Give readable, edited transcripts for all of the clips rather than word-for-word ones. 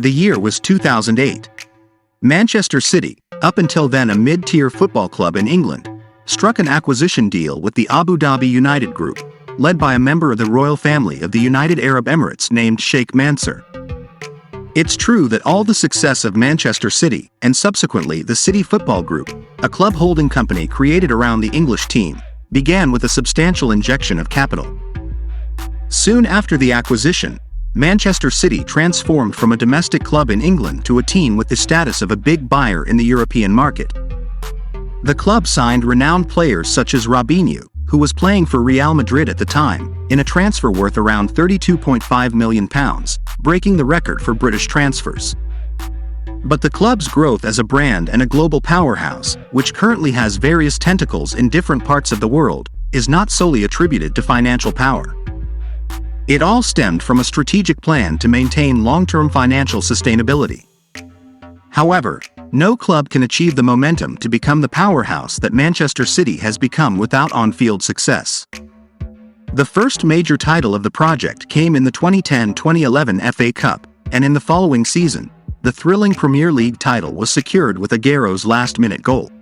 The year was 2008. Manchester City, up until then a mid-tier football club in England, struck an acquisition deal with the Abu Dhabi United Group, led by a member of the royal family of the United Arab Emirates named Sheikh Mansour. It's true that all the success of Manchester City, and subsequently the City Football Group, a club holding company created around the English team, began with a substantial injection of capital. Soon after the acquisition, Manchester City transformed from a domestic club in England to a team with the status of a big buyer in the European market. The club signed renowned players such as Robinho, who was playing for Real Madrid at the time, in a transfer worth around £32.5 million, breaking the record for British transfers. But the club's growth as a brand and a global powerhouse, which currently has various tentacles in different parts of the world, is not solely attributed to financial power. It all stemmed from a strategic plan to maintain long-term financial sustainability. However, no club can achieve the momentum to become the powerhouse that Manchester City has become without on-field success. The first major title of the project came in the 2010-2011 FA Cup, and in the following season, the thrilling Premier League title was secured with Aguero's last-minute goal.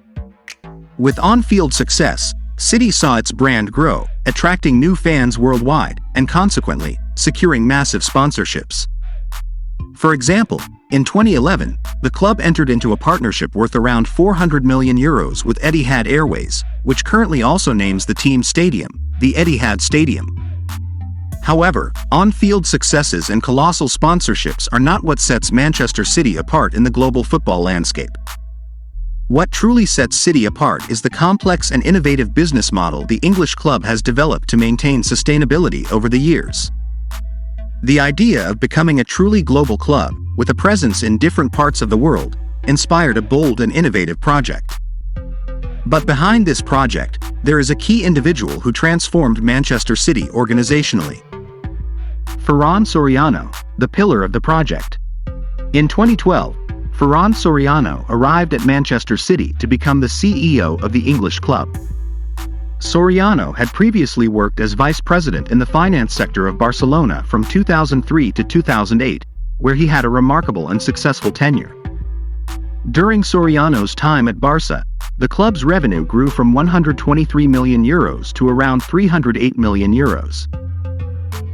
With on-field success, City saw its brand grow, attracting new fans worldwide, and consequently, securing massive sponsorships. For example, in 2011, the club entered into a partnership worth around €400 million with Etihad Airways, which currently also names the team's stadium, the Etihad Stadium. However, on-field successes and colossal sponsorships are not what sets Manchester City apart in the global football landscape. What truly sets City apart is the complex and innovative business model the English club has developed to maintain sustainability over the years. The idea of becoming a truly global club, with a presence in different parts of the world, inspired a bold and innovative project. But behind this project, there is a key individual who transformed Manchester City organizationally. Ferran Soriano, the pillar of the project. In 2012, Ferran Soriano arrived at Manchester City to become the CEO of the English club. Soriano had previously worked as vice president in the finance sector of Barcelona from 2003 to 2008, where he had a remarkable and successful tenure. During Soriano's time at Barca, the club's revenue grew from €123 million to around €308 million.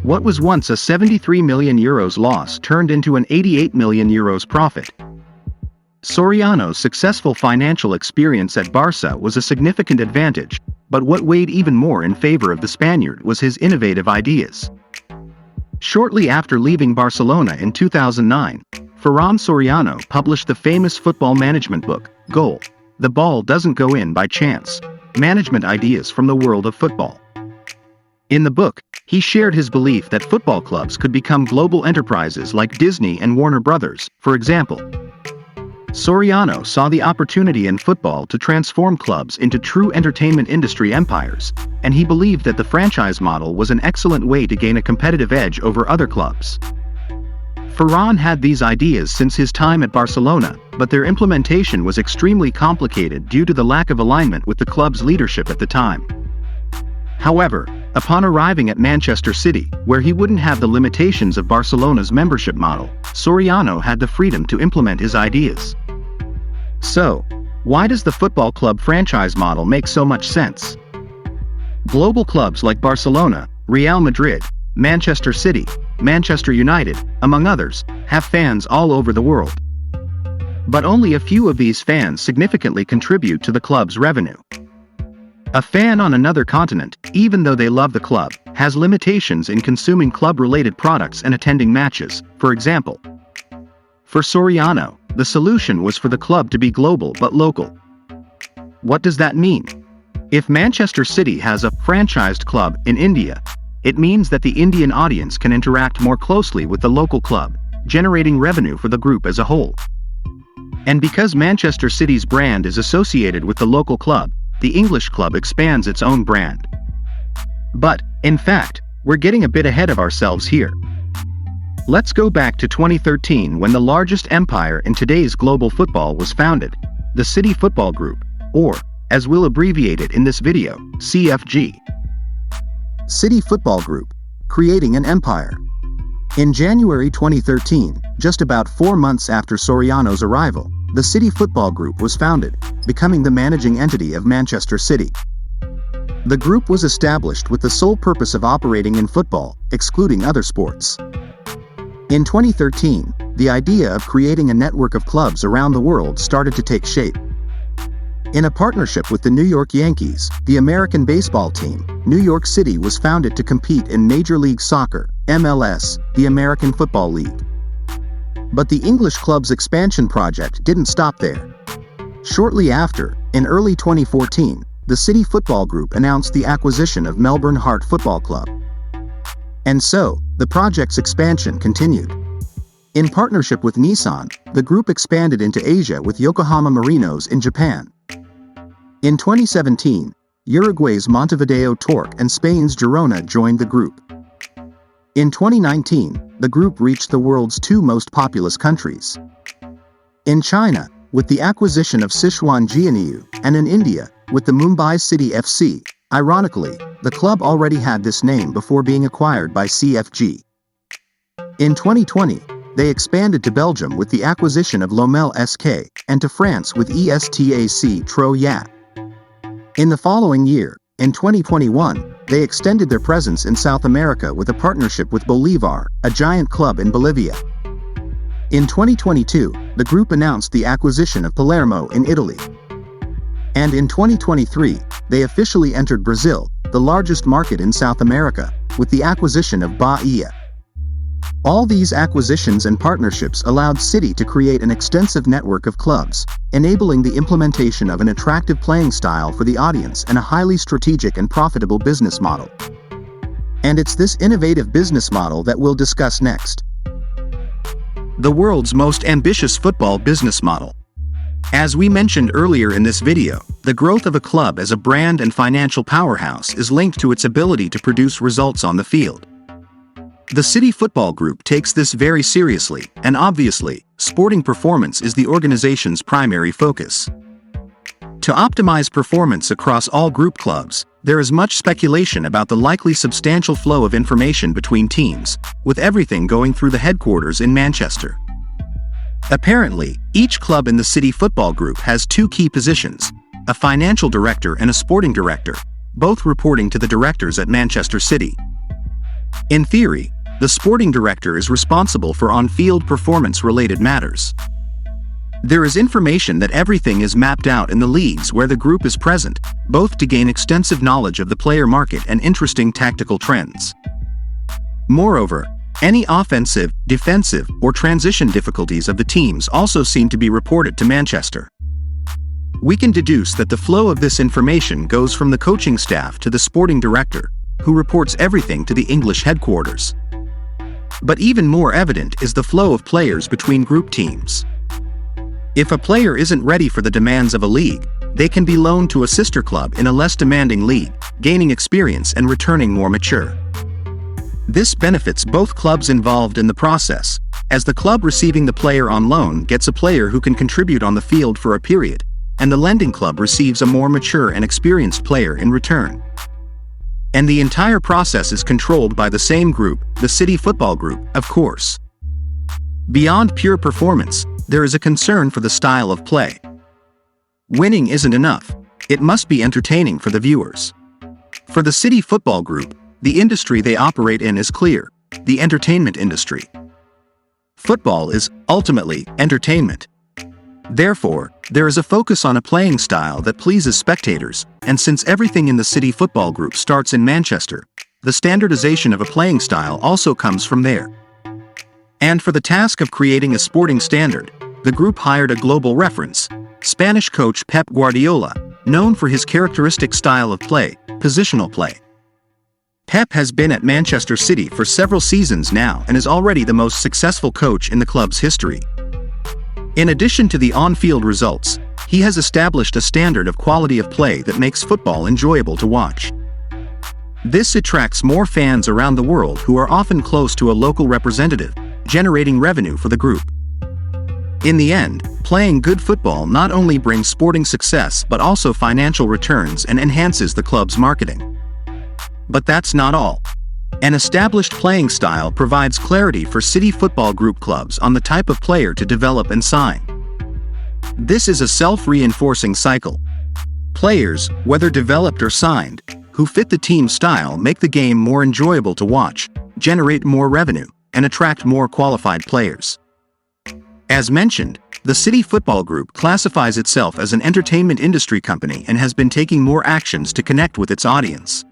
What was once a €73 million loss turned into an €88 million profit. Soriano's successful financial experience at Barca was a significant advantage, but what weighed even more in favor of the Spaniard was his innovative ideas. Shortly after leaving Barcelona in 2009, Ferran Soriano published the famous football management book, Goal: The Ball Doesn't Go In by Chance, Management Ideas from the World of Football. In the book, he shared his belief that football clubs could become global enterprises like Disney and Warner Brothers, for example. Soriano saw the opportunity in football to transform clubs into true entertainment industry empires, and he believed that the franchise model was an excellent way to gain a competitive edge over other clubs. Ferran had these ideas since his time at Barcelona, but their implementation was extremely complicated due to the lack of alignment with the club's leadership at the time. However, upon arriving at Manchester City, where he wouldn't have the limitations of Barcelona's membership model, Soriano had the freedom to implement his ideas. So, why does the football club franchise model make so much sense? Global clubs like Barcelona, Real Madrid, Manchester City, Manchester United, among others, have fans all over the world. But only a few of these fans significantly contribute to the club's revenue. A fan on another continent, even though they love the club, has limitations in consuming club-related products and attending matches, for example. For Soriano, the solution was for the club to be global but local. What does that mean? If Manchester City has a franchised club in India, it means that the Indian audience can interact more closely with the local club, generating revenue for the group as a whole. And because Manchester City's brand is associated with the local club, the English club expands its own brand. But, in fact, we're getting a bit ahead of ourselves here. Let's go back to 2013 when the largest empire in today's global football was founded, the City Football Group, or, as we'll abbreviate it in this video, CFG. City Football Group, creating an empire. In January 2013, just about 4 months after Soriano's arrival, the City Football Group was founded, becoming the managing entity of Manchester City. The group was established with the sole purpose of operating in football, excluding other sports. In 2013, the idea of creating a network of clubs around the world started to take shape. In a partnership with the New York Yankees, the American baseball team, New York City was founded to compete in Major League Soccer, MLS, the American Football League. But the English club's expansion project didn't stop there. Shortly after, in early 2014, the City Football Group announced the acquisition of Melbourne Heart Football Club. And so, the project's expansion continued. In partnership with Nissan, the group expanded into Asia with Yokohama Marinos in Japan. In 2017, Uruguay's Montevideo Torque and Spain's Girona joined the group. In 2019, the group reached the world's 2 most populous countries. In China, with the acquisition of Sichuan Jianyu, and in India, with the Mumbai City FC. Ironically, the club already had this name before being acquired by CFG. In 2020, they expanded to Belgium with the acquisition of Lommel SK, and to France with ESTAC Troyes. In the following year, in 2021, they extended their presence in South America with a partnership with Bolívar, a giant club in Bolivia. In 2022, the group announced the acquisition of Palermo in Italy. And in 2023, they officially entered Brazil, the largest market in South America, with the acquisition of Bahia. All these acquisitions and partnerships allowed City to create an extensive network of clubs, enabling the implementation of an attractive playing style for the audience and a highly strategic and profitable business model. And it's this innovative business model that we'll discuss next. The world's most ambitious football business model. As we mentioned earlier in this video, the growth of a club as a brand and financial powerhouse is linked to its ability to produce results on the field. The City Football Group takes this very seriously, and obviously, sporting performance is the organization's primary focus. To optimize performance across all group clubs, there is much speculation about the likely substantial flow of information between teams, with everything going through the headquarters in Manchester. Apparently, each club in the City Football Group has 2 key positions, a financial director and a sporting director, both reporting to the directors at Manchester City. In theory, the sporting director is responsible for on-field performance-related matters. There is information that everything is mapped out in the leagues where the group is present, both to gain extensive knowledge of the player market and interesting tactical trends. Moreover, any offensive, defensive, or transition difficulties of the teams also seem to be reported to Manchester. We can deduce that the flow of this information goes from the coaching staff to the sporting director, who reports everything to the English headquarters. But even more evident is the flow of players between group teams. If a player isn't ready for the demands of a league, they can be loaned to a sister club in a less demanding league, gaining experience and returning more mature. This benefits both clubs involved in the process, as the club receiving the player on loan gets a player who can contribute on the field for a period, and the lending club receives a more mature and experienced player in return. And the entire process is controlled by the same group, the City Football Group, of course. Beyond pure performance, there is a concern for the style of play. Winning isn't enough, it must be entertaining for the viewers. For the City Football Group, the industry they operate in is clear: the entertainment industry. Football is, ultimately, entertainment. Therefore, there is a focus on a playing style that pleases spectators, and since everything in the City Football Group starts in Manchester, the standardization of a playing style also comes from there. And for the task of creating a sporting standard, the group hired a global reference, Spanish coach Pep Guardiola, known for his characteristic style of play, positional play. Pep has been at Manchester City for several seasons now and is already the most successful coach in the club's history. In addition to the on-field results, he has established a standard of quality of play that makes football enjoyable to watch. This attracts more fans around the world who are often close to a local representative, generating revenue for the group. In the end, playing good football not only brings sporting success but also financial returns and enhances the club's marketing. But that's not all. An established playing style provides clarity for City Football Group clubs on the type of player to develop and sign. This is a self-reinforcing cycle. Players, whether developed or signed, who fit the team style make the game more enjoyable to watch, generate more revenue, and attract more qualified players. As mentioned, the City Football Group classifies itself as an entertainment industry company and has been taking more actions to connect with its audience.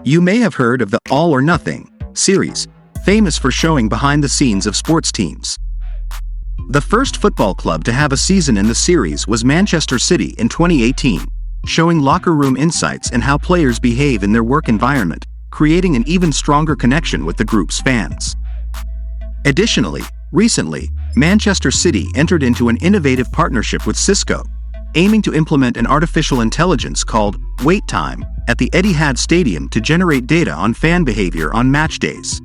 You may have heard of the All or Nothing series, famous for showing behind the scenes of sports teams. The first football club to have a season in the series was Manchester City in 2018, showing locker room insights and how players behave in their work environment, creating an even stronger connection with the group's fans. Additionally, recently, Manchester City entered into an innovative partnership with Cisco, aiming to implement an artificial intelligence called Wait Time at the Etihad Stadium to generate data on fan behavior on match days.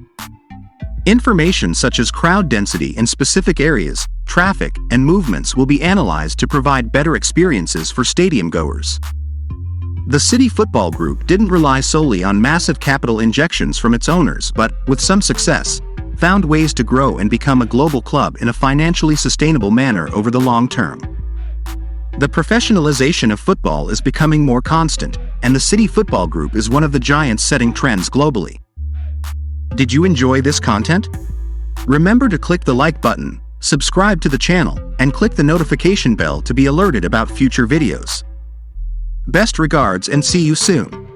Information such as crowd density in specific areas, traffic, and movements will be analyzed to provide better experiences for stadium goers. The City Football Group didn't rely solely on massive capital injections from its owners but, with some success, found ways to grow and become a global club in a financially sustainable manner over the long term. The professionalization of football is becoming more constant, and the City Football Group is one of the giants setting trends globally. Did you enjoy this content? Remember to click the like button, subscribe to the channel, and click the notification bell to be alerted about future videos. Best regards and see you soon.